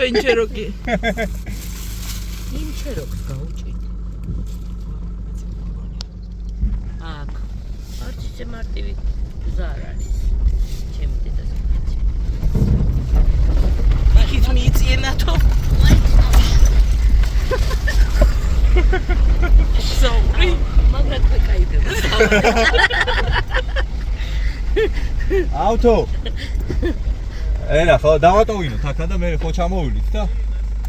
ჩვენ ჩეროკი. იმ ჩეროკს გაუჭით. აქ. არც ისე მარტივი გზა არ არის. ჩემი დედას გქეცი. იქით მიიწიენათო. Sorry. მაგრამ თქვენ кайდება. ავტო. ენა ხო დავატოვინოთ აქა და მე ხო ჩამოვიდით და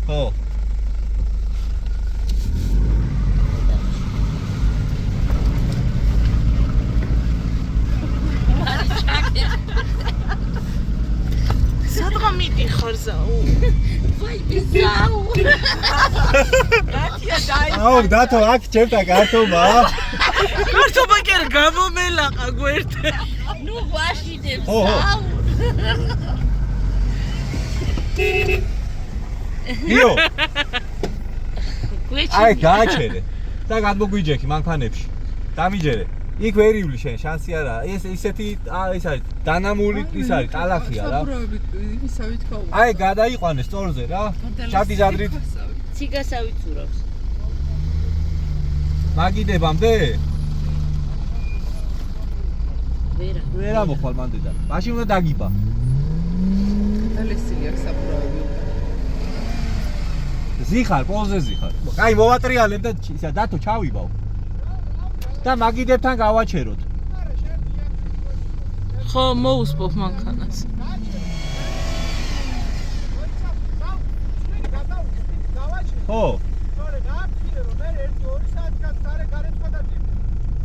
ხო სადღა მიდიხარ ზაუ? ვაი ბიზაუ. რატია დაი? აუ დათო აქ ჩემთა კარტობა. კარტობა კი არ გამომელაყა გვერდზე. ნუ ვაშინებს. ო. იო. აი გააჩერე. და გადმოგვიჯექი მანქანებში. დამიჯერე. იქ ვერ ივლი შენ, შანსი არა. ეს ისეთი ეს არის დანამული ის არის, ტალახია რა. ისავით გაუ. აი გადაიყვანე სწორზე რა. ჩადი ზადრით. ციგასავით ზურავს. მაგიდებამდე? ვერა მოხვალ მანდ და. მაშინ უნდა დაგიბა. დალესილი აქვს საფურავები. ზიხარ, პოლზე ზიხარ. აი მოვატრიალებ და ისა დათო ჩავიბავ. და მაგიდებთან გავაჩეროთ. ხო, მოუსპობ მანქანას. ხო.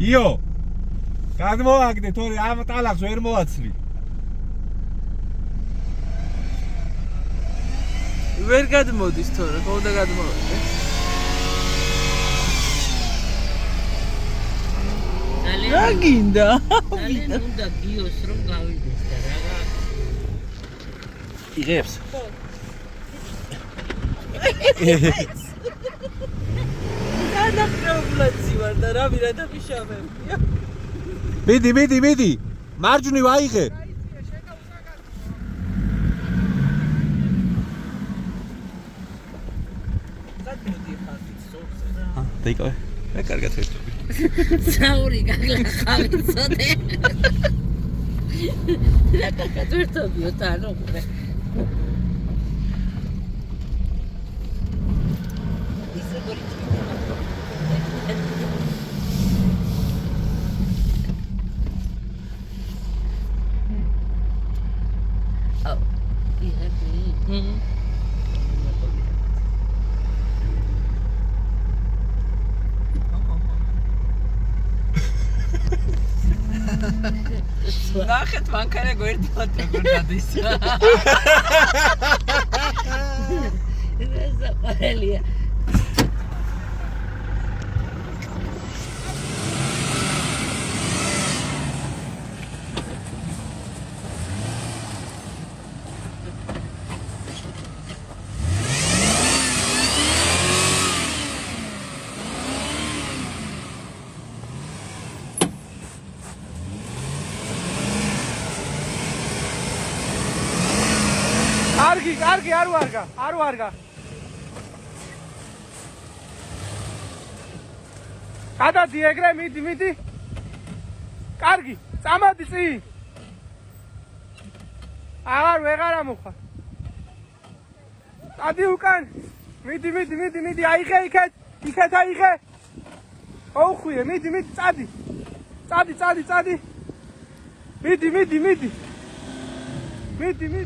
იო. გადმოაგდე თორე ამ ტალახს ვერ მოაცლი. ვერ გადმოდის თორე, ხო და გადმოვიდეს. რა გინდა? ძალიან უნდა გიოს რომ გავიდეს და რა. იღებს. დანახრობლაცი ვარ და რა ვირა დაფიშავებია. მიდი. მარჯვნივ აიღე. დაიკავე. რა კარგად ვერტობი. საური გაგლახავი ცოტე. რა კარგად ვერტობიო თანო მე. ისე გორი. აუ, იჰები. ნახეთ მანქანა გვერდად დადის. ეს საყარელია. კარგი არ ვარგა. გადადი ეგრე მიდი. კარგი, წამოდი წინ. ვეღარა მოხარ. წადი უკან. მიდი, აიღე იქეთ აიღე. ოუხვიე, მიდი, წადი. მიდი.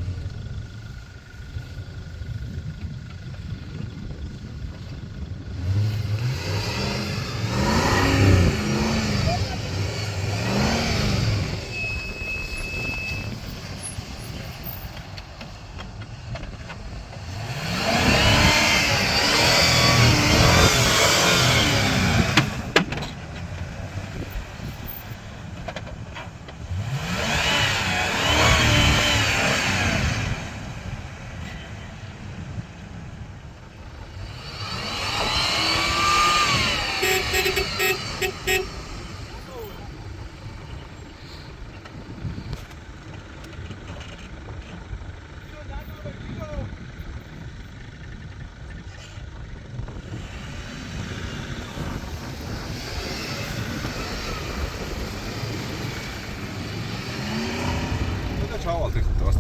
ჩავალთ ეხლა დღეს.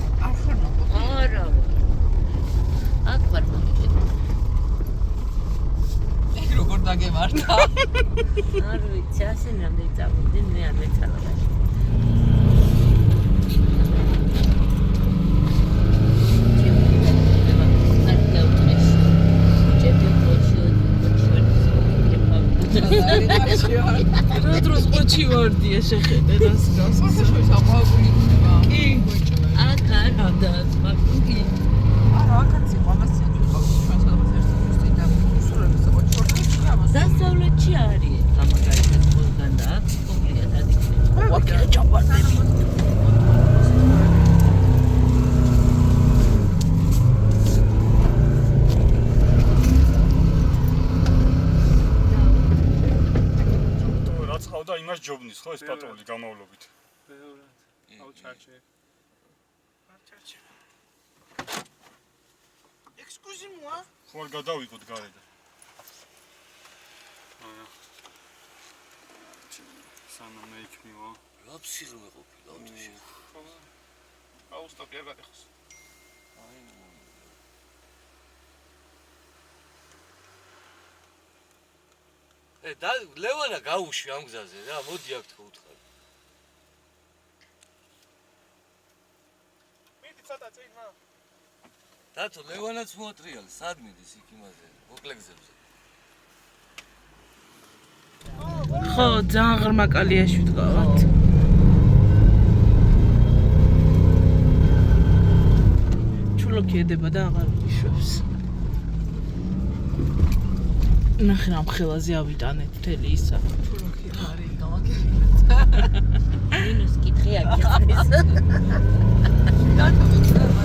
არა. აქ ვარ მოგიჭირე. როგორ დაგემართა? არ ვიცი, ასე რამდენი წავიდი, მე არ მეცალა. რა დროს ყოჩი ვარდია შეხედე რას გავს. შოის აყვავებული იქნება. კი. აქ არა და სპარტუკი. არა, აქაც იყო ამასია ჩვენს სადღაც ერთი პოსტი და უსურვებს ყოჩი ვარდია ამას. დასავლეთში არის გამაგაიტეს ყველგან და აქ კომპლიკატად იქნება. ვაკე ჩავარდები. და იმას ჯობნის ხო ეს პატრული გამავლობით. ბევრად. აუ ჩარჩე. ექსკუზიმოა. ხო არ გადავიღოთ გარედან. აია. სანამ მეიქნიო. ლაფსი რომ ეყოფილა ოდეში. აუ სტოპი არ გადახოს. და ლევანა გაუშვი ამ გზაზე რა, მოდი აქ თქო უთხარი. მიდი ცოტა წინმა. დათო ლევანაც მოატრიალე, სად მიდის იქ იმაზე, მოკლეგზებზე. ხო, ძალიან ღრმა კალიაში ვდგავართ. ჩულოქი ედება და აღარ ვიშვებს. ნახე რა მხელაზე ავიტანეთ მთელი ისა. ჩულოქი არის გამაგებინეთ. მინუს კითხე აქ არის. დათო მიცემა.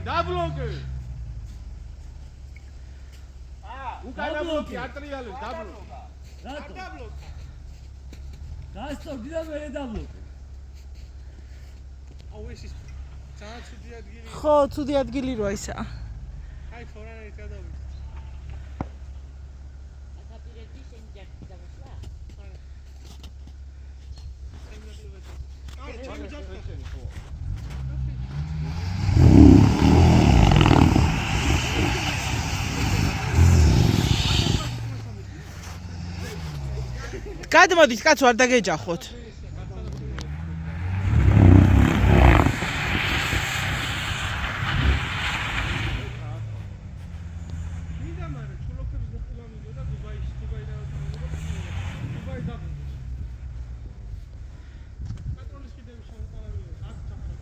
დაბლოკე. უკანა ბლოკი ატრიალებს დაბლოკე. რატო? დაბლოკე. გასწორდი და მე დაბლოკე. აუ ეს ის ძალიან ცუდი ადგილი. ხო, ცუდი ადგილი როა ისა. აი ფორანით გადავიდე. აკაპირები შენი ჯაკი დამოსლა? აი ჩემი ჯაკი. გადმოდით, კაცო, არ დაგეჯახოთ. მინდა მაგრამ ჩულოქების მოყოლა მინდოდა დუბაიში, დუბაიდან დუბაი დაბლოკე. პატროლის კიდევ შემოყალავია, აქ ჩახერხა.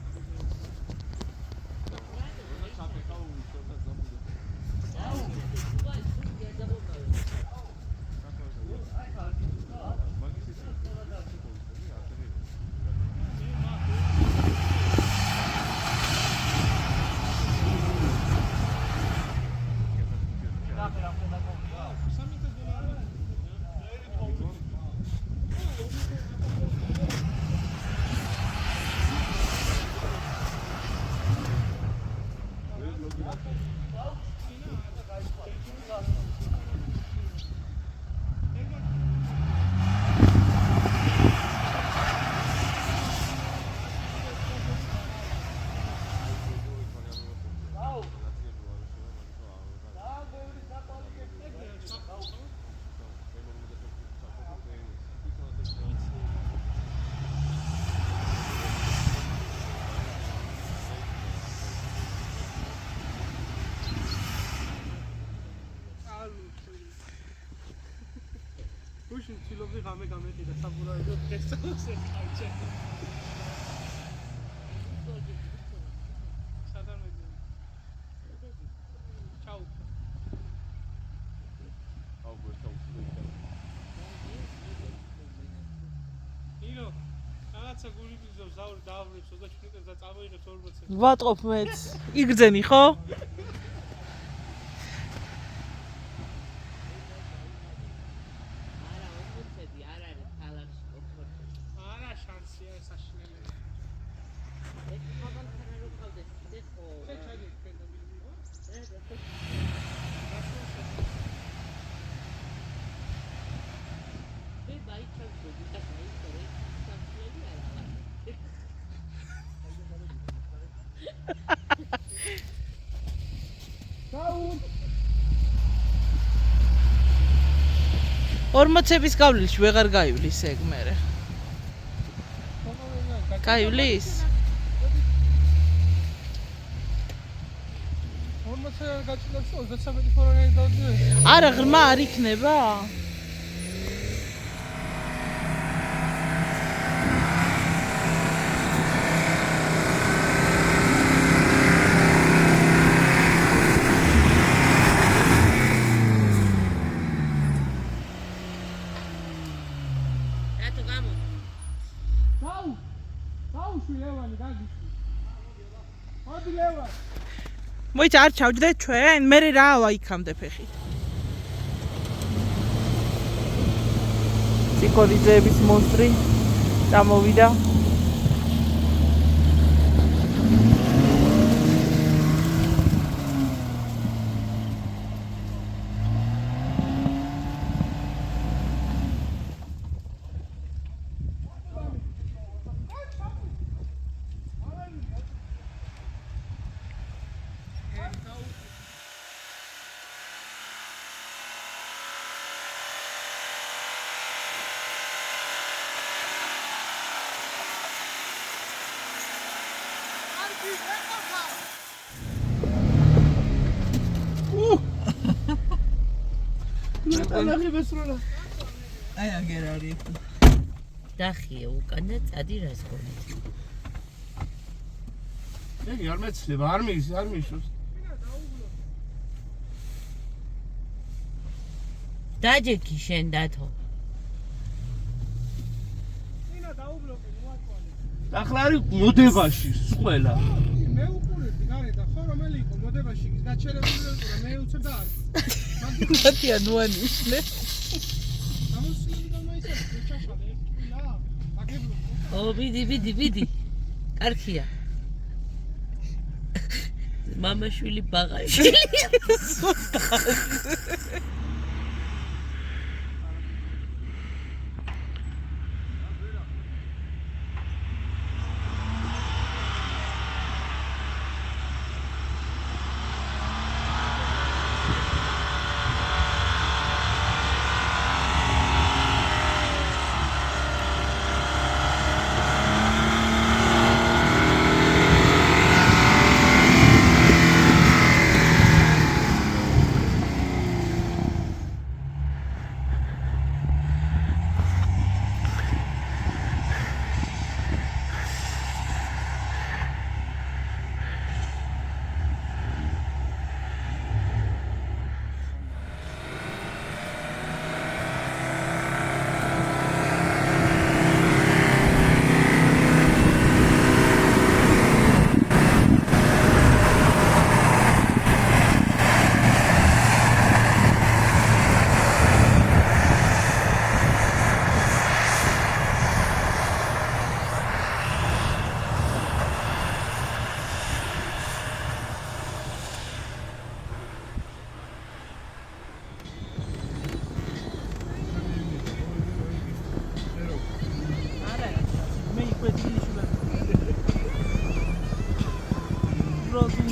გუშინ ცდილობდი ღამე გამეყიდა საბურავი და დღეს წავსე სადარ მეგონა ჩაუ ინო რაღაცა გული ბიზო ზაური დაავლებს და ჩვენებს და წავიღებს 40 ვატყობ მეც. იგრძენი ხო? არა, ოფიცერი არ არის ქალაქში ოფიცერი. არა შანსია საშინელი ეს მაგალითად რო ყავდეს, ეს ხო. ეს ჩაიდი ფენდა ბილბილო მე ბაიჩავში და ბაიჩავში სამშობლოები არ არის. 40-ების გავლილში ვეღარ გაივლის ეგ მერე. გაივლის? 40 გაჭირებს 33 ფორონი დავდივე არა, ღრმა არ იქნება? რატო გამო? დაუშვი ლევანი გაგიშვი მოდი ლევანი მოიცა არ ჩავჯდეთ ჩვენ, მე რავა იქამდე ფეხით. ციკორიძეების მონსტრი წამოვიდა. აი აგერ არის. დახიე უკან და წადი რას გონით. ეგი არ მეცლება არ მიშოს დაჯექი შენ დათო. ინა დაუბლოკე მოაკვალი ახლა არის მოდებაში ყველა. მე უყურებდი გარეთ და ხო რომელი იყო მოდებაში გაჩერებული იყო მე უცებ და არ მათია ნუანიშნე. ამოსილი და მაიცა ჩაშალე ერთკილა აგებლო ო ბიდი. კარქია. მამაშვილი ბაღაში.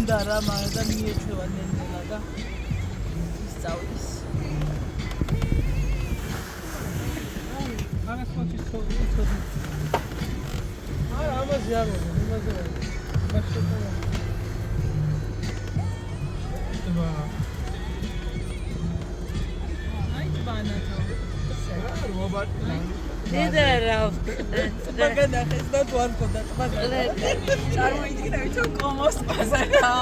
უნდა რა მაგრამ და მიეჩვევა ნენელა და ისწავლის. არა სპორტის ცოდნა არა ამაზე არ ვარ იმაზე ვარ მაშინ აი ბანათო. რა დედა რა მაგანახეს და თუ არ მქონდა ტბა წარმოიდგინე თუ კომოს პაზარა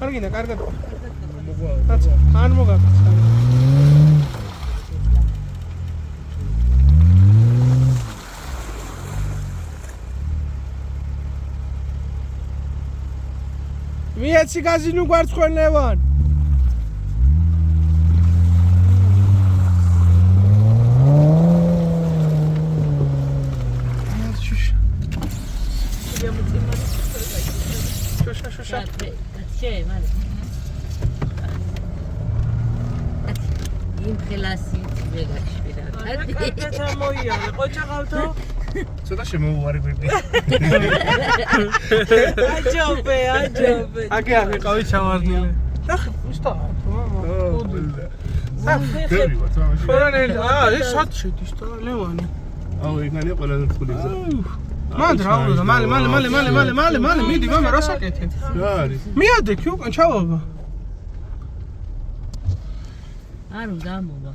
კარგინა, კარგად. კაცო, ან მოგაკეთე. მიეცი გაზინუ გვარცხენ ლევან. შუშა. Şey, mali. იმ ხელასი ვეგაჩვირა. კაცა მოიარე, ყოჭაღავთო? ცოტა შემოუვარი გვერდი. აჯობე. აკე ყავი ჩავარდნილი. ნახე, უსტაა. ეს სად შედის და ლევანი? აუ, ეგანია ყველაზე რთული გზა. მანდ რაულო, მალე, მიდი მამა რა საკეთებ? რა არის? მიადექი უკან ჩავაბა. არ უნდა მოვა.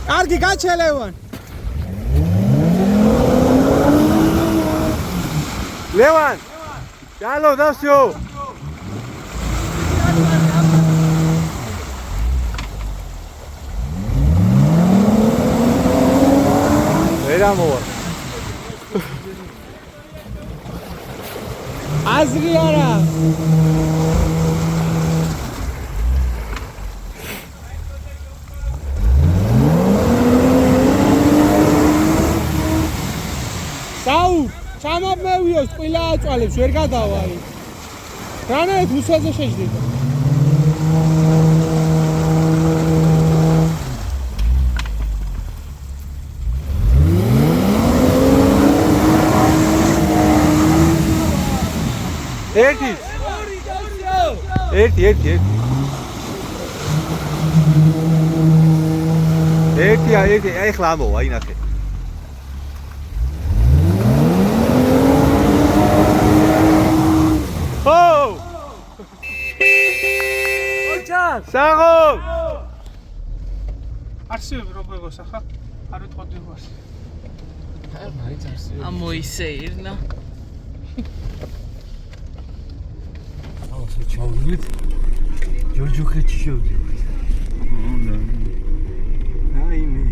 კარგი გაჩელევან. ლევან. ჩალო დავსიო. ვერა მოვა. აზრი არა. ჩამაბმევიოს ყილა აწვალებს ვერ გადავარი. რანაირად უსვაზე შეჯდება. ერთი. ერთი, აი ხლა ამოვა, ინახე. საღო! არსებობ როგორ ხა? არ ვიტყოდი ვარ. მაინც არსებობ. ამოისეირნა. აუ, შეჩავდით. ჯოჯოხეთში შევდივართ. აიმე.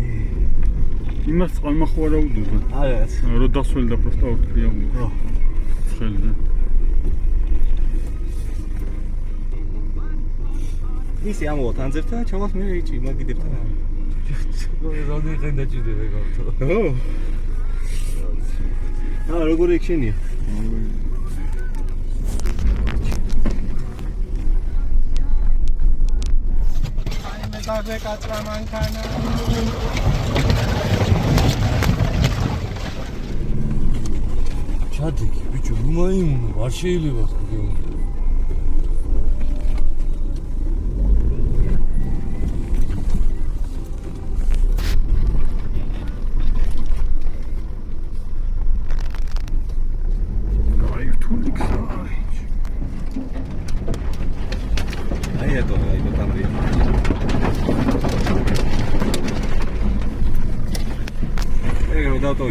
იმას წამახوارა უდობა. არა. რო დასველი და პროსტა ორთქია უნდა. ხელზე. ისი ამოვა თანძერთან ჩამას მე ეჭი მაგიდებთან. როდი ხენ დაჭირდება გავთო. ო. როგორ ექშენია? მე გაგე კაცრა მანქანა. ჩადიქი ბიჭო, ნუ მაიმუნო, არ შეიძლება თქვი.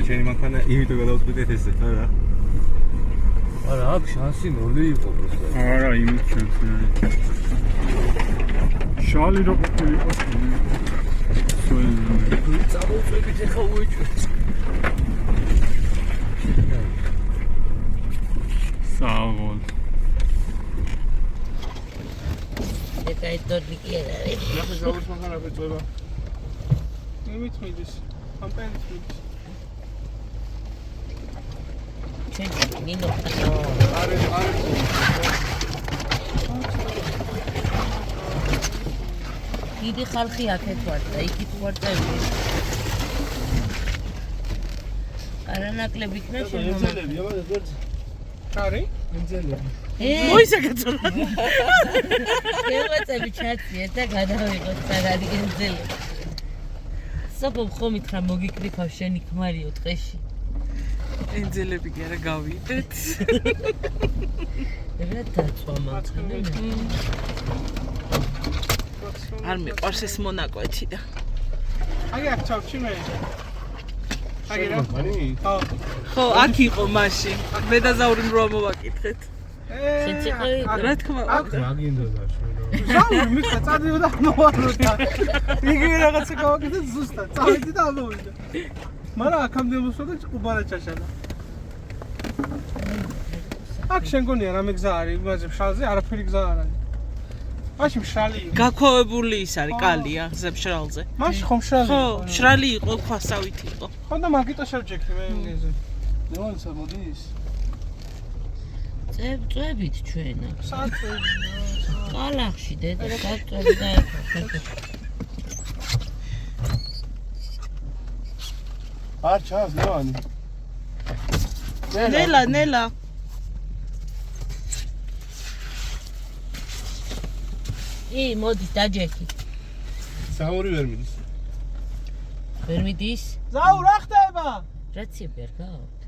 შენი მანქანა იმიტომ გადავწყვიტეთ ესე რა. არა, აქ შანსი ნული იყო პროსტა. არა, იმით შანსი არის. შალი რო ყოფილიყო. წამოვწევით ახლა უეჭვეთ. საღოლ. ეკაი ტორტი კი არ არის. ნახე ზაურის მანქანა ეწובה. იმით მიდის. ამპენით მიდის. ნინო. არის. დიდი ხალხი აქეთ ვარ და იქით ვარ წევრი. არანაკლები იქნა შემომაკლები. არის? მოისაკაცონა. გეღვაწები ჩაციეთ და გადავიღოთ საგადი გენძელი. საბობ ხომ ითხრა მოგიკრიფავ შენი ქმარიო ტყეში. ენძელები კი არა გავიდეთ. რა დაწვა მაქნა. არ მიყვარს ეს მონაკვეთი და აი აქ ჩავჩი მე. აი რა? ხო, აქ იყო მაშინ. მე და ზაურიმ რო ამოვაკითხეთ. რა თქმა უნდა. მაგინდოდა შენ. ზაური მიხა წადიოდა მოვარდა. იგივე რაღაცა გავაკეთეთ ზუსტად. წავედი და ამოვიდა. მაგრამ აქამდე მოსვლა და ყუბარა ჩაშალა. აქ შენ გონია რამე გზა არის, იმაზე მშრალზე არაფერი გზა არ არის. მაშინ მშრალი იყო. გაქოვებული ის არის კალია ზემშრალზე. მაშინ ხომ მშრალი? ხო, მშრალი იყო, ქვასავით იყო. ხო და მაგიტო შევჯექი მე იმაზე. ნეონსა მოდის. წვებით ჩვენ აქ. საწვევი. კალახში დედა საწვევი დაეცა. არ ჩას ნეონი. ნელა. მოდის დაჯექი. ზაური ვერ მიდის. ვერ მიდის? ზაუ რა ხდება? რაცები არ გავთ?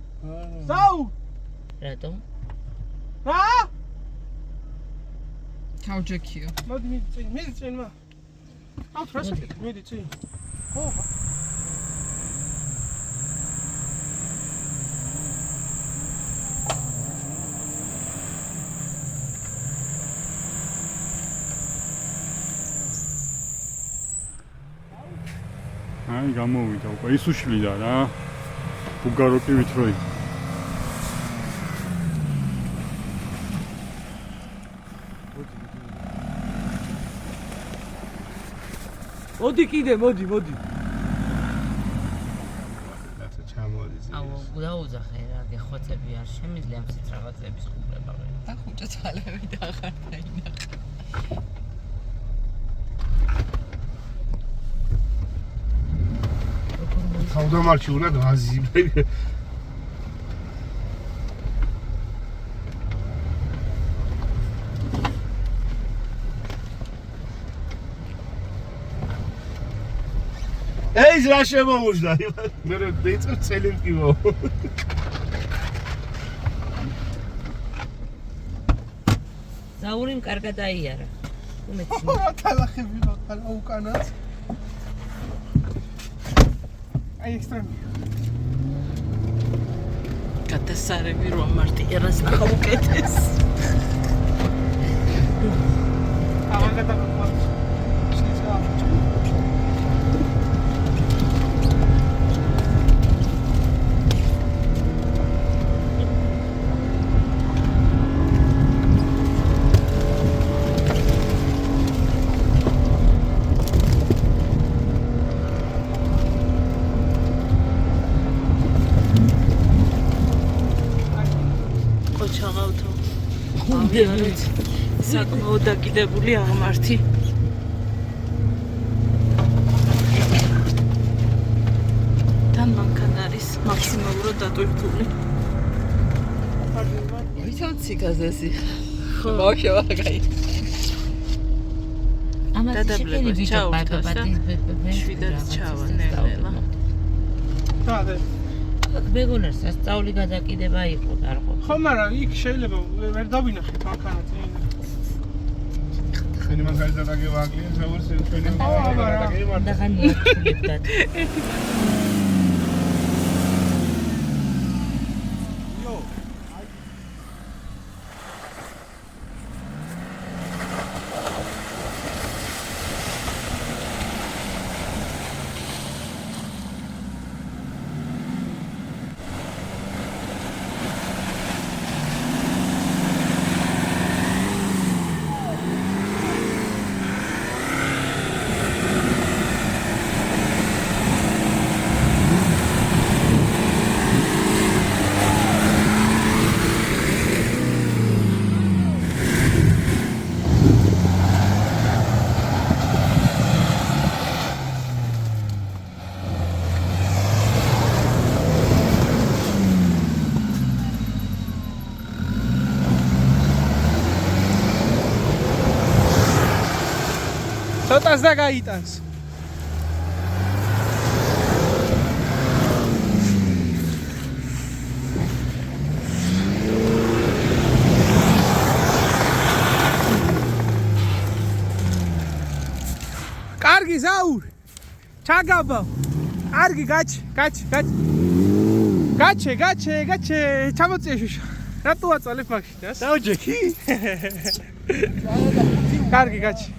ზაუ! რატომ? რა? ჩავჯექიო. მოდი მიდი წინ მა. აუთ რა შეკეთ? მიდი წინ. ხო. აი გამოვიდა უკვე ის უშლიდა რა. ბუგაროკივით როი. მოდი კიდე, მოდი. რაცა ჩამოდის. აუ დაუძახე რა გეხოცები არ შემიძლია ამ სიტყვების ხუბრება ვერ. და ხუჭა თვალები და აღარ დაინახა. თავდამარჩი უნდა გაზი. ეს რა შემოუჟდა? მე მეწერ წელი მკივო. ზაურიმ კარგად აიარა. უმეცი. რა თალახები მაგალ უკანაც. აი ექსტრემი. გადასარევი რო ამარტიერას ნახა უკეთეს. აღარ გადაგყვათ. შეიძლება. ჩაღავთო. ამიერეთ საკმაოდ დაკიდებული აღმართი. თან მანქანა არის მაქსიმალურად დატვირთული. ვითომ ციკაზესი. ხო, მოშევაგაი. დადაბლებას ჩაუთავსა. შვიდად ჩავა ნელა. დაადე. მეგონა სასწაული გადაკიდება იყო და არ ყოფილა. ხო, მაგრამ იქ შეიძლება ვერ დავინახეთ მანქანა წინ. ჩვენი მანქანა დაგევაგლია, ზაურს ჩვენი მანქანა დაგევაგლია. და ხან მოხულებდათ. ცოტას და გაიტანს. კარგი ზაური. ჩაგაბავ. კარგი გაჩე. ჩამოწია შუშა. რატო აწალებ მაგში? დაუჯექი? კარგი გაჩე.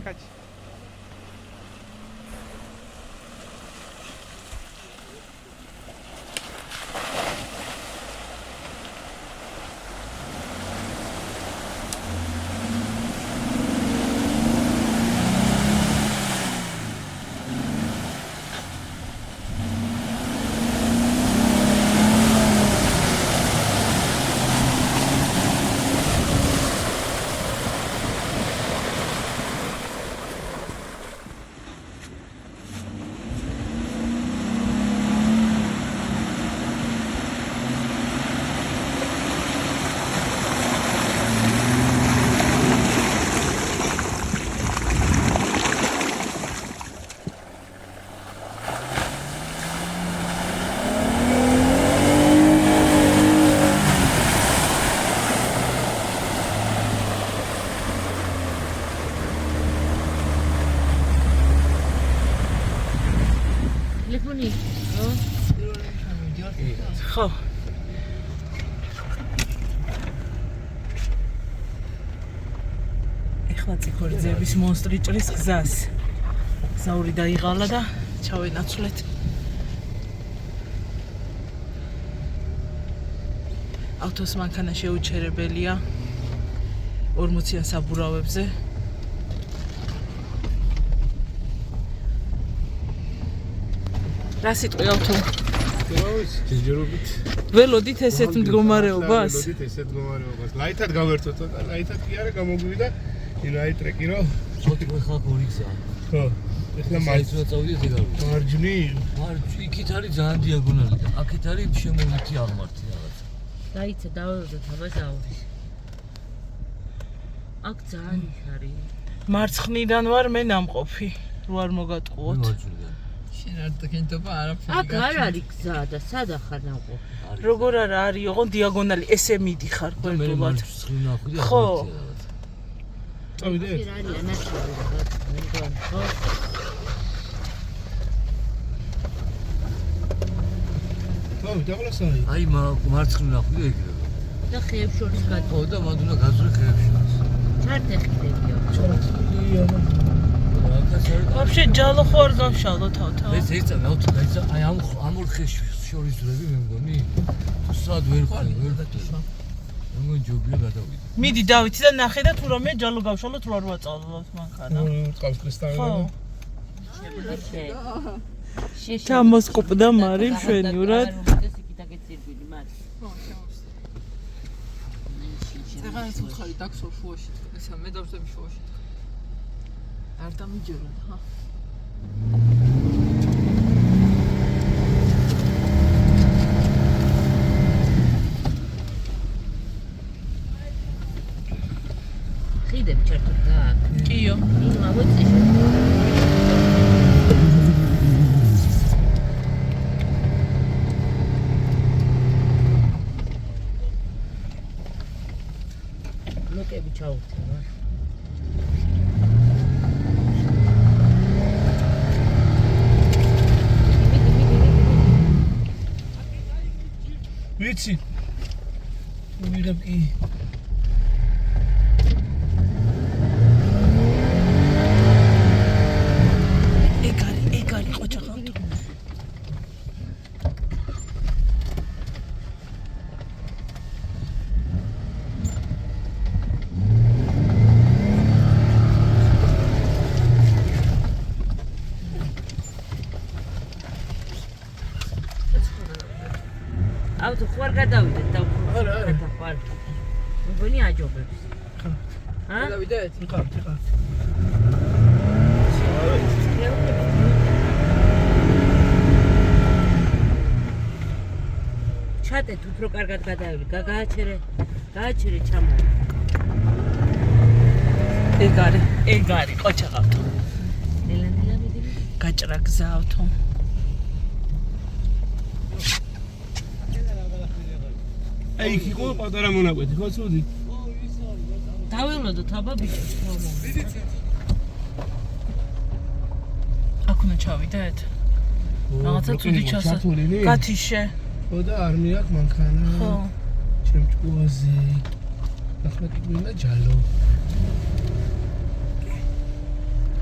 ტელეფონი. ხო. ეხლა ციქორიძეების მონსტრი ჭრის გზას. ზაური დაიღალა და ჩავენაცვლეთ. ავტოს მანქანა შეუჩერებელია 40-იან საბურავებზე. რა სიტყვი ავტო? ჯერჯერობით. ველოდით ესეთ მდგომარეობას? ველოდით ესეთ მდგომარეობას. ლაითად გავერთო ცოტა, ლაითად კი არა გამოგვივიდა. აი ტრეკი რო. ცოტა ხა ორი გზაა. ხო. ეხლა მაინც წავიდეთ ეგ არის. მარჯვნი. მარჯვნი იქით არის ძალიან დიაგონალი და აქეთ არის შემოვლითი აღმართი რაღაცა. დაიცა დაველოდოთ აბაზაური. აქ ძალიან არის. მარცხნიდან ვარ მე ნამყოფი. რო არ მოგატყუოთ. შენ არ დაგენდობა არაფერი. აქ არ არის გზა და სად ახარ ნამყოფი? როგორ არა არის ოღონ დიაგონალი ესე მიდიხარ ყველდულად. ხო. წავიდეთ. არ არის ანაშაული რა. ხო. დაგლასაი. აი მარცხნიდან ხვდი ეგრე. და ხეებს შორის გადი. ხო და მან უნდა გაზრე ხეებს შორის. ჩარტეხილებია. Вообще ჯალო ხო არ გავშალო თავ. ეს ეცამე ავტო დაიცა აი ამ ორ ხეს შორის ძრები მე მგონი. თუ სად ვერ ხარ ვერ დაწვა. მგონი ჯობია გადავიდე. მიდი დავითი და ნახე და თუ რამე ჯალო გავშალოთ რო არ ვაწავლოთ მანქანა. ყავს კრისტალი. ხო. შეშე. ჩამოსკუპდა მარი მშვენივრად. წეღანაც უთხარი დაქსო შუაში. ესა მე დავზები შუაში. არ დამიჯერა, ხა. ხიდები ჩართოთ და კიო. იმა მოწეშო. ლოკები ჩაუხდა. ვიცი. ვიღებ კი. ეგ არის ყოჩაღავტო. ავტო ხوار გადავიდეთ და არა ხوار. მგონი აჯობებს. ჰა? დავიდეთ. იყავთ. ჩატეთ უფრო კარგად გადავიდე. გააჩერე ჩამო. ეგ არის ყოჩაღავტო. გაჭრა გზავთო. აი იქ იყო პატარა მონაკვეთი, ხო ცუდი? დაველოდოთ აბა ბიჭებს ხომ. აქ უნდა ჩავიდეთ. რაღაცა ცუდი ჩასა. გათიშე. ხო და არ მიაქვს მანქანა. ხო. ჩემჭკუაზე. ახლა კი გვინდა ჯალო.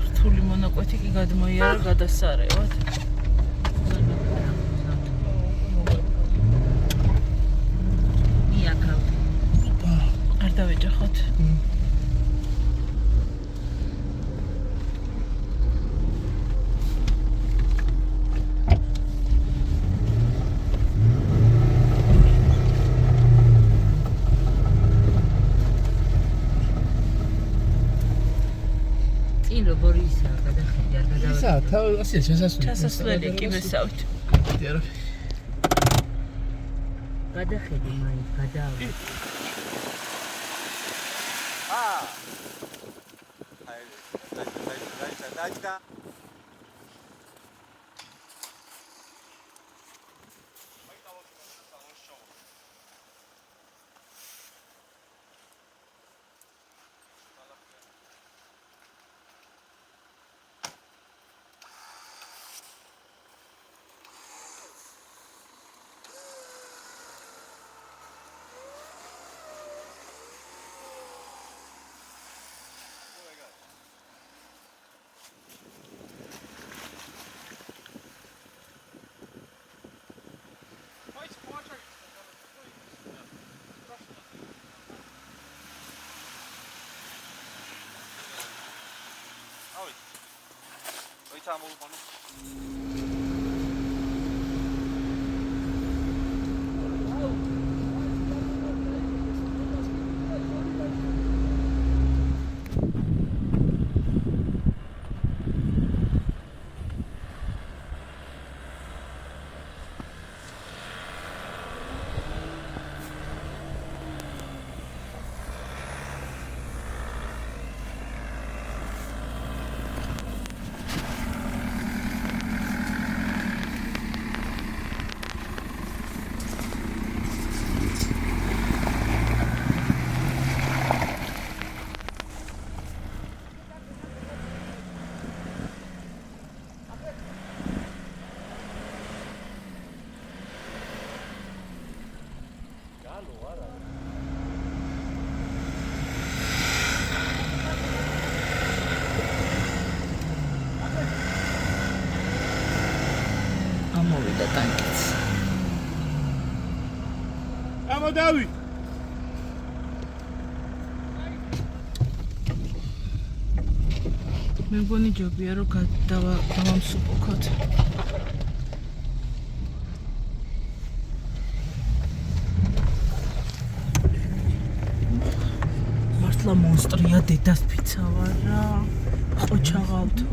რთული მონაკვეთი კი გადმოიარა გადასარევად. არ დავეჯახოთ. წინ როგორი ისაა გადახედი არ გადავედი. ისა, ასე ჩასასვლელი. ჩასასვლელი კი ვესავთ. გადახედი მაინც გადავედი. დაიჭდა ამოვიდა ტანკიც. ამოდავი. მე მგონი ჯობია რომ დავამსუბუქოთ. მართლა მონსტრია დედას ფიცავარ რა. ყოჩაღავთო.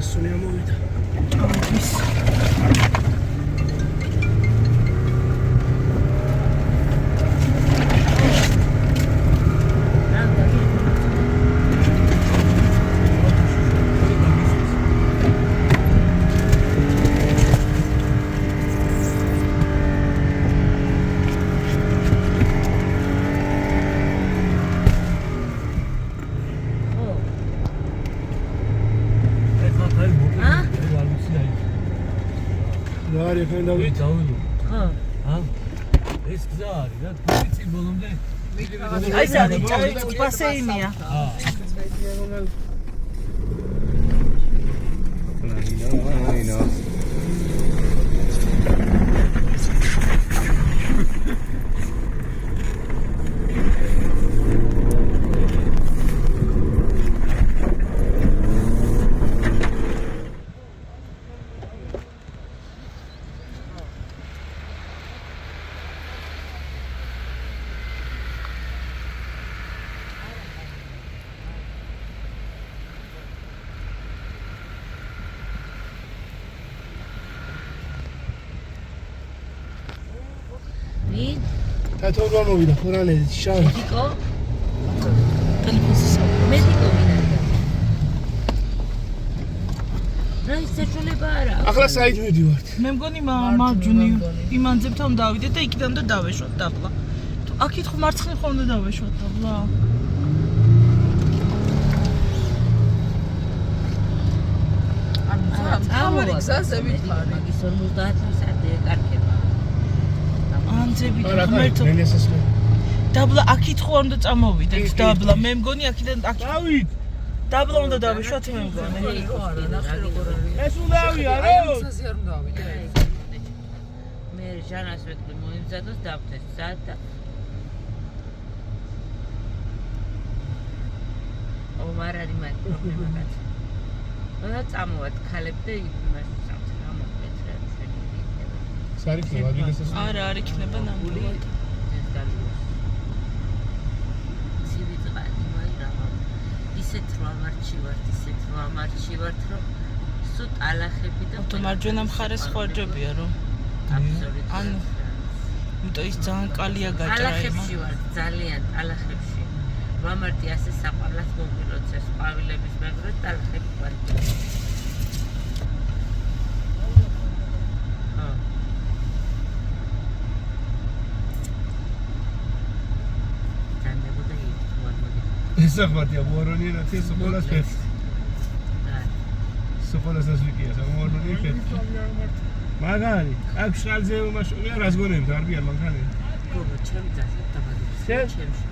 ასული ამოვიდა. ამის რა ხან დავით? ხო. ეს გზა არის რა, თვითი ბოლომდე. აი ეს ბასეინია. აინა ვინ? თათორვა მოვიდა ხორანეზი შავი. მედიკო? ტელეფონზე საუბრობ. მედიკო ვინ არის? რა ის საშუალება არა? ახლა საით მივდივართ. მე მგონი მარჯვნივ იმანძებთან დავიდეთ და იქიდან და დავეშვათ დაბლა. აქეთ ხო მარცხნივ ხო უნდა დავეშვათ დაბლა? თავი გზაზე ვითხარი. მაგის 50 საათი ეკარქება. ანძები არა, ღმერთო. მენესესმე. დაბლა აქეთ ხო უნდა წამოვიდეთ დაბლა. მე მგონი აქიდან დავით. დაბლა უნდა დავეშვათ მე მგონი. ეს უნდა ავიარო. გზაზე არ უნდა ავიდე. მე ჟანას ვეთქვი მოიმზადოს დავთეს საათ და ომარ არის მაგ პრობლემა კაცი. და წამოვად ქალებ და იმას სამწამოვეთ რა ჩვენი იქნება. სარიფლო აგილესეს. არა არ იქნება ნამდვილად. ცივი წყალი მაგრამ ისეთ რომ ამარჩივართ რომ სულ ალახები და თუ მარჯვენა მხარეს ხوارჯებია რომ აბსოლუტურად ანუ იმიტომ ის ძალიან კალია გაჭრა ალახებში ვარ ძალიან ალახებში ვამარტი ასე საყვალას მოგილოცეს ყვავილების მეგროთ ალახები ვარ ესახმარია მორონი რა თქმა უნდა სკოლას ფერს. სკოლას ასვიკია სამორონი ფერს. მაგარი, აქ შალზე უმაშია რას გონებ დარბია მანქანე. გოგო ჩემი ძაზე დაბადების ჩემში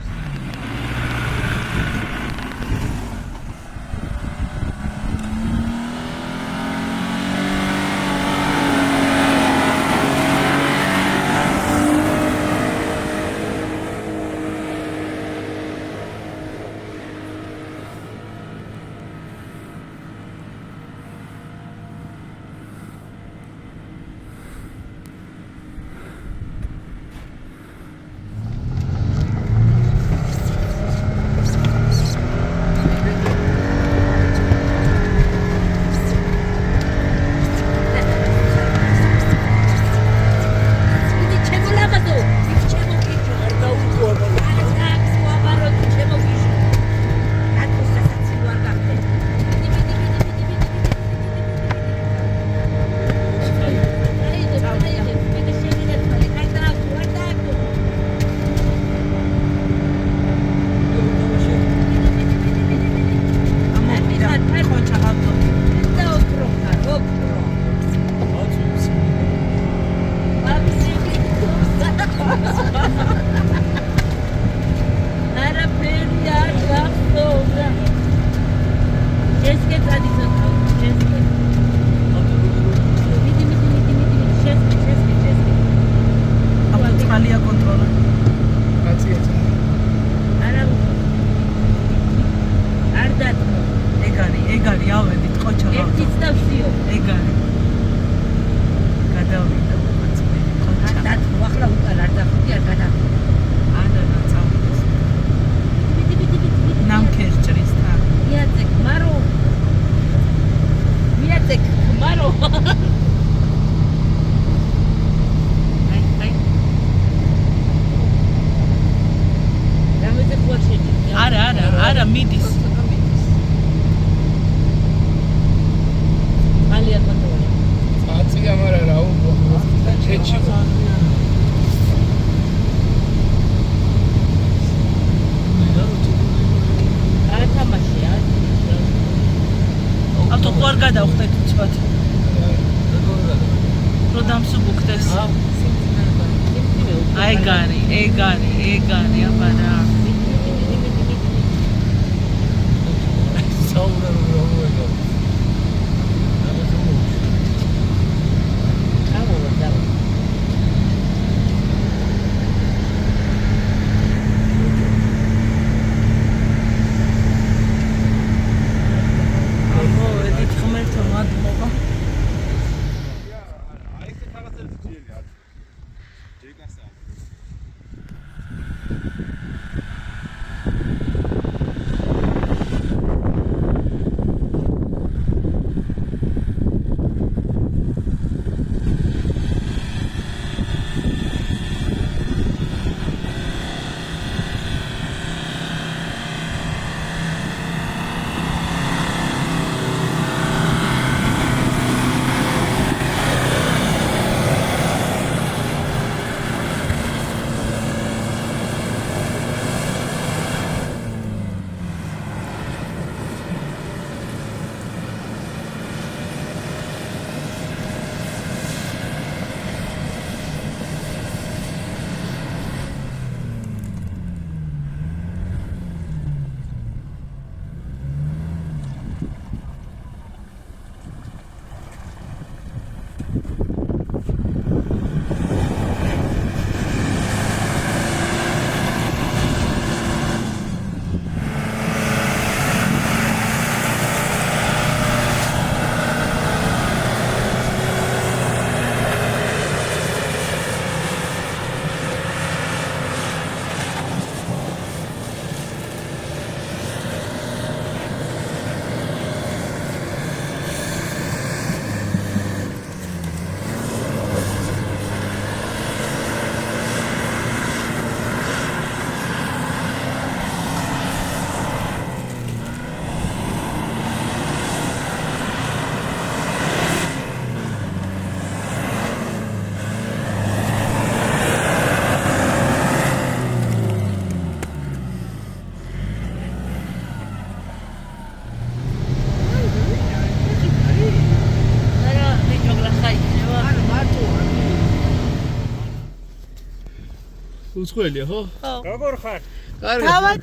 უცხოელია ხო? როგორ ხარ? თავად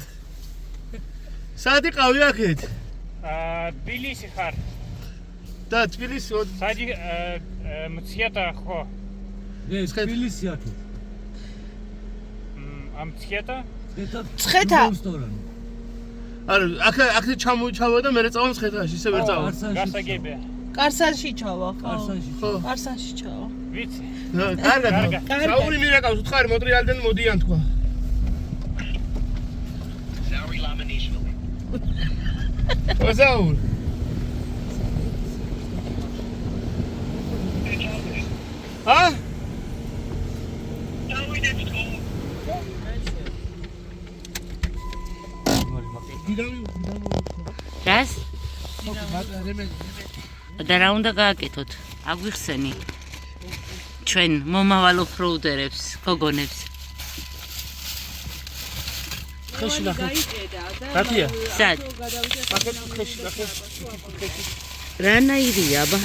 სად იყავი აქეთ? თბილისი ხარ. და თბილისი საჯი მცията ხო? ეს თბილისი აქეთ. ამ მცията? ცხეთა. არა, აქ ჩავა და მე წავა მცხეთაში, ისე ვერ წავა. გასაგებია. კარსანში ჩავა ხო? ხო. კარსანში ჩავა. ვიცი. კარგად. საური მირაკავს, უთხარი მოტრიალდენ მოდიან თქვა. ვაზაურ. ჰა? რას? და რა უნდა გააკეთოთ? აგვიხსენი. ჩვენ მომავალ ოფროუდერებს, გოგონებს. ხეში ნახე. რატია? სად? ნახე ხეში, ნახე. რანაირია, აბა?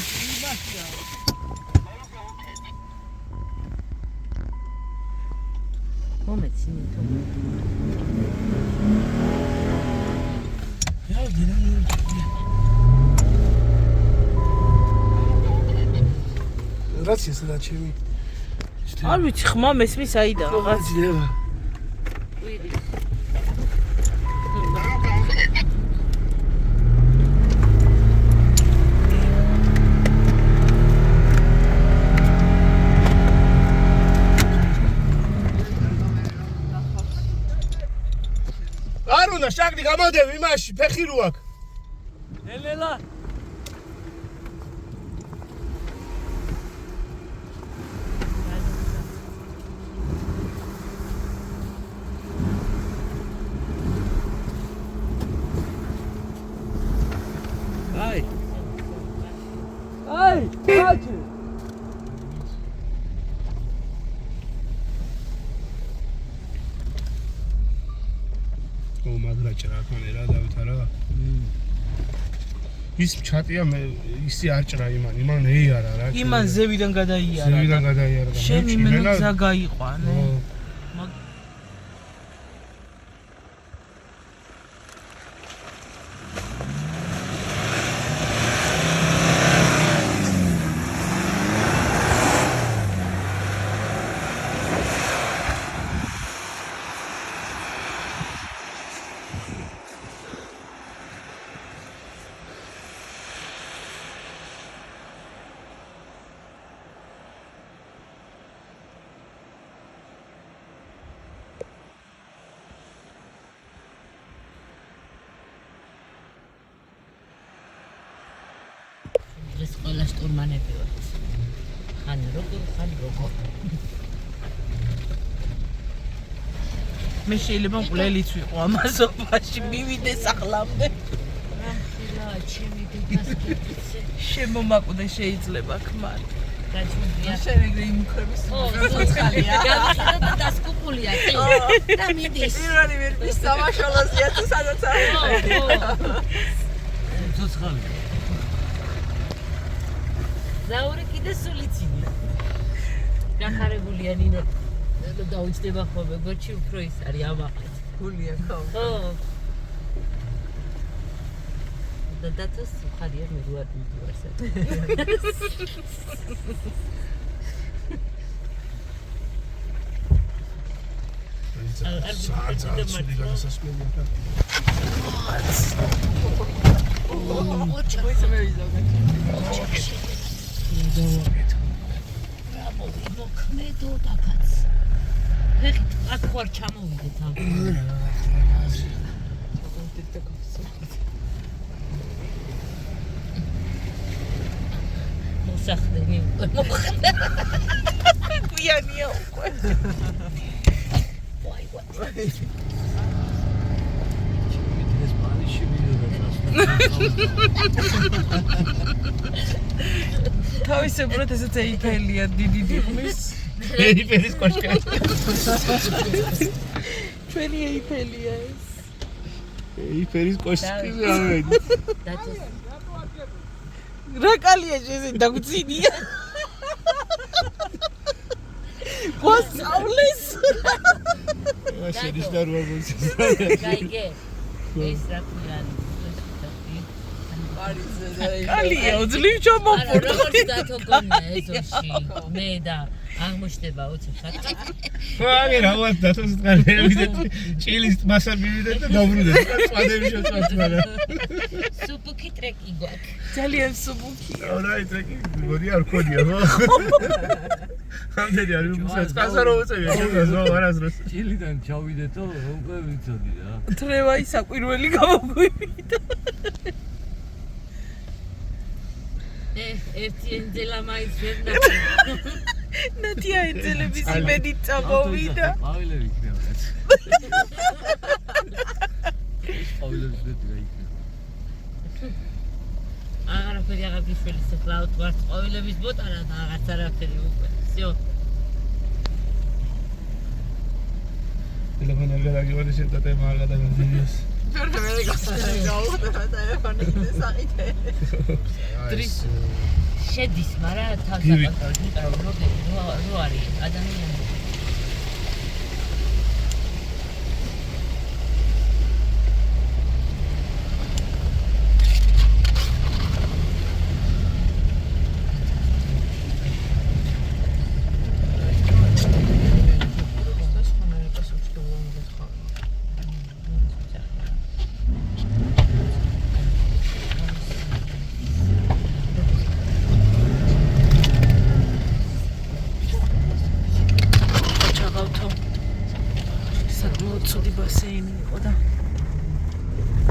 მომეცი ნიტო. რაც ეს რა ჩემი? არ ვიცი, ხმა მესმის აიდა რაღაც. ძლიება. არ უნდა შაგდი გამოდევ იმაში, ფეხი რო აქვს. ელელა აი, კაცი. მაგრაჭა რა ქონე რა დავით არა. ის ჩატია მე ისე არჭრა იმან ეიარა რა. იმან ზევიდან გადაიარა. ზევიდან გადაიარა. შენ იმენ გზა გაიყვანე. ეს ყველა შტურმანები ვართ. ხან როგორ. მე შეიძლება მკვლელიც ვიყო ამასობაში, მივიდე სახლამდე. რა ჩემი გასკეთიცე. შემომაკვდე შეიძლება ქმარ. გაჩვენია. შენ ეგრე იმუქრების ცოცხალია. გამიხდა და დასკუპულია კი. და მიდის. პირველი ვერტის სამაშველოზია თუ სადაც არის. ცოცხალი. ზაური კიდე სულიცინია. გახარებულია ნინო. დაუჯდება ხოლმე, გოჩი უფრო ის არის ამაყად. გულია ხო? ხო. და დათოს ხარია მე როარ მიდივარსად. აქ ხარ ჩამოვიდეთ ამ. მოსახლენი მოხდა. გვიანია უკვე. ვაი. ეს პარიში მიდოდა. თავისებურად ესეც ეიფელია დიდი ხმის. ეიფელის კოშკი. ჩვენი ეიფელია ეს. ეიფელის კოშკი რა ვედი. დათოს რა კალია ეს დაგწინია. გვასწავლეს. შედის და რო აღმოჩნდა. გაიგე. ეს რა ქვია? კალია უძლივ ჩამოფურდა. როგორც დათოგონია ეზოში. მე და აღმოჩნდება 20 ხათი. ხარი რა ვარ დათოს წყალები ჭილის მასა მივიდეთ და დავრუნდეთ. წვადები შეწვადა. სუპუკი ტრეკი გვაქვს. ძალიან სუბუქი. რაი ტრეკი გოდი არ ქონია ხო? ამდენი არის უბრალოდ წყალსა რო უწევია შეგაზო არასდროს. ჭილიდან ჩავიდეთო, უკვე ვიცოდი რა. თრევა ისაკვირველი გამოგვივიდა. ერთი ენძელა მაინც ვერ ნახე. ნათია ენძელების იმედით წამოვიდა. ყავილები იქნება რაც. ყავილების მეტი რა იქნება. აღარაფერი აღარ გიშველის ახლა ვარ ყავილების ბოტარა და აღარც არაფერი უკვე. всё. ტელეფონი არ გადაგივარდი შეტატე მაგა და ვიდეოს. მე გასაგებია ტელეფონი საყიდე. დრის შედის, მაგრამ თავს აკონტროლებს, იმიტომ რომ რო არის ადამიანი.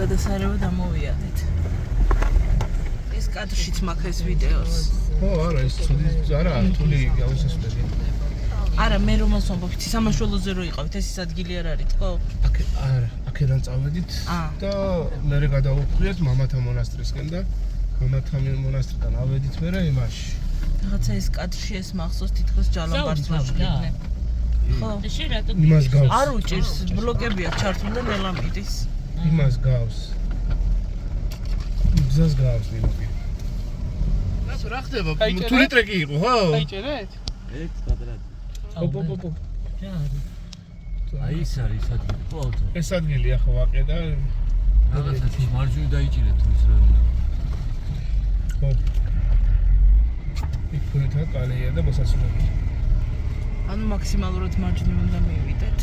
გადასარევად ამოვიადეთ. ეს კადრშიც მაქვს ეს ვიდეოს. ხო, არა, ეს ცუდი არა, რთული გავუსასწრებია. არა, მე რომ მოსვამბობთ, სამაშველოზე რო იყავით, ეს ადგილი არ არის, ხო? არა, აქედან წავედით და მე გადავუხვიეთ მამათა მონასტრისკენ და მამათა მონასტრიდან ავედით მე იმაში. რაღაცა ეს კადრში ეს მახსოვს თითქოს ჯალამბარს რო შეგებდნენ. ხო. და შენ რატო იმას გავს. არ უჭირს, ბლოკებია ჩართული და ნელამიდის. იმას გავს. გზას გავს ნილოგი. რა ხდება? თული ტრეკი იყო, ხო? აიჭერეთ? ეს გადრად. ოპ. აი ეს არის ადგილი, ხო ავტო. ეს ადგილი ახლა ვაყე და რაღაცა მარჯვნივ დაიჭირეთ თუ ის რა უნდა. ხო. იქ ფუთა კალეია და მოსასვლელი. ანუ მაქსიმალურად მარჯვნივ უნდა მივიდეთ.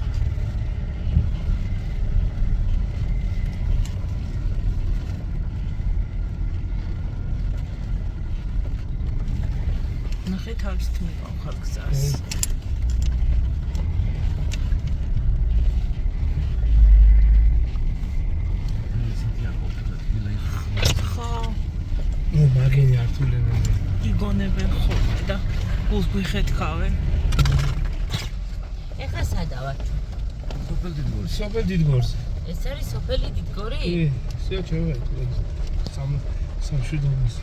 ნახეთ არის თმიყავ ხარ გზას. ხო. ნუ მაგენი ართულებენ. იგონებენ ხოლმე და გულს გვიხეთქავენ. ეხლა სადა ვარ? სოფელ დიდგორს. ეს არის სოფელი დიდგორი? კი, ისე ჩავედი. სამშვიდობის.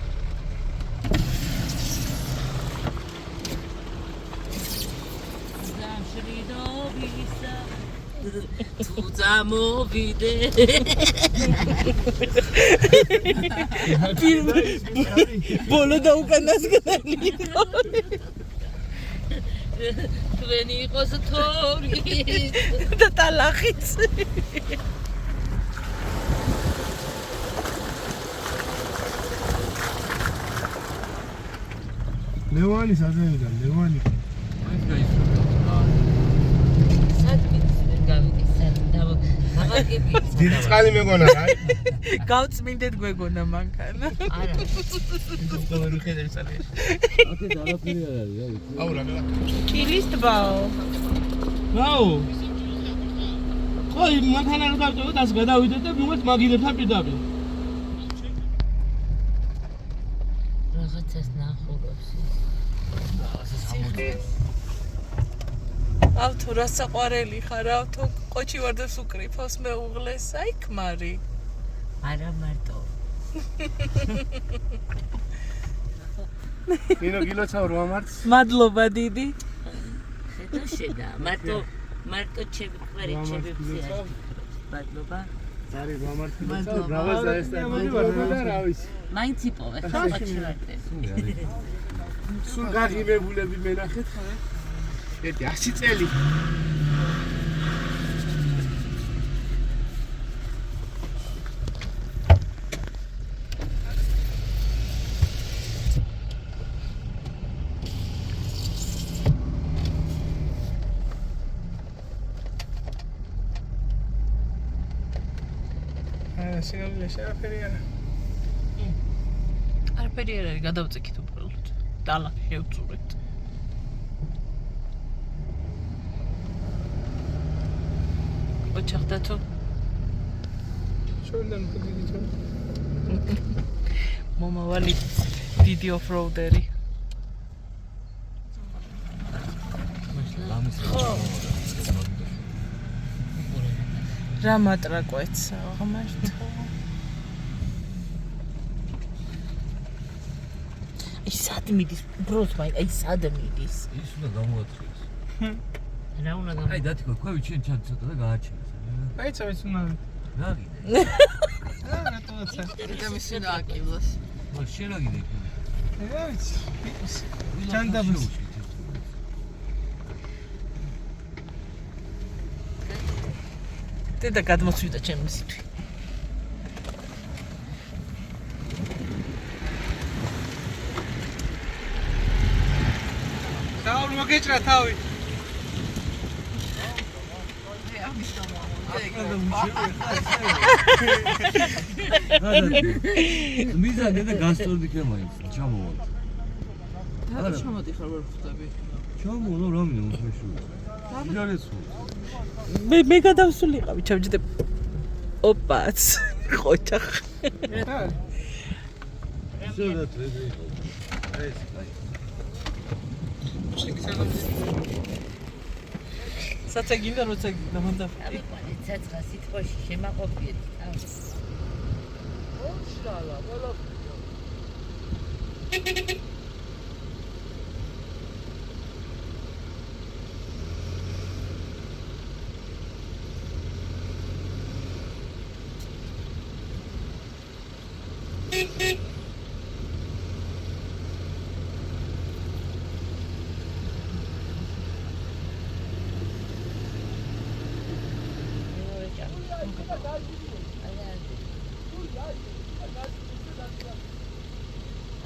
თუ წამოვიდე ბოლო და უკანასკნელი თქვენი იყოს თორი და ტალახიც ლევანი საზემიდან ლევანი ეს გაიცნობ. დიდი წყალი მეგონა რა. გავწმინდეთ გვეგონა მანქანა. არა. ყოველი ხედავ წალია. აქეთ არაფერი არ არის, რა ვიცი. აუ რა. კილის ტბაო. რაო? ხოი მანქანა რო დავწევთ ას გადავიდეთ და მივეთ მაგინებთან პირდაპირ. რაღაცას ნახულობს. ავთო რა საყვარელი ხარ ავთო ყოჩი ვარ და სუკრიფოს მეუღლეს აი ქმარი არა მარტო ინო გილოცავ რა მარტს მადლობა დიდი ხედა შედა მარტო ჩემი ქმარი ჩემი ფსია მადლობა ზარი რა მარტს გილოცავ რავას დაესტა და რა ვიცი მაინც იპოვე ხოჩი სულ გაღიმებულები მენახეთ ხარ ერთი 100 წელი სინამდვილე შეაფერი არა. არაფერი არ არის, გადავწექით უბრალოდ. დალა შევწურეთ. ოჩახდა თუ შორიდან ხდიდი თუ. მომავალი დიდი ოფროუდერი. რა მატრაკვეცა აღმართო. ის სად მიდის? უბრალოდ აი სად მიდის? ის უნდა გამოაცხეს. რა უნდა გამ აი დათიკო, ქვევით შენ ჩან ცოტა და გააჩინეს. აიცა ვიცი უნდა. რა გიდე? რატოცა? დემის უნდა აკილოს. მაგრამ შენ რა გიდე? რა ვიცი. ჩანდაბის. დედა გადმოცვიდა ჩემი სიტყვი. დაულ მოგეჭრა თავი. მიზანე და გასწორდი ქემაინც ჩამოვალ. რა შემოდიხარ ვერ ხვდები? ჩამოვალ რამე მოხეშული. ჯარեցო. მე გადავსულიყავი ჩავჯდე. ოპაც. ხოჭახ. ზოგადად რედი. ეს კაი. საცაგინდა როცა დამანდა. ცეცხლა სიტყვაში შემაყოფიეთ თავს. ოშალა, ყველა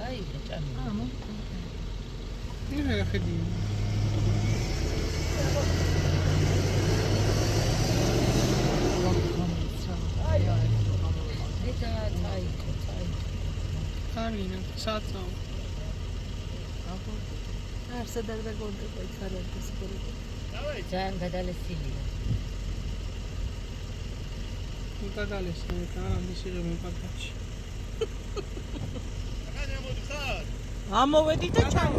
აი ჭამი. ნუ ხედი. Arina, satsam. არსად არ დაგორდება იქ არ არის სპორტი. ძალიან გადალესილია. უკადალეს მე მისიღე მე პატაჩი. ამოვედი და ჩავ.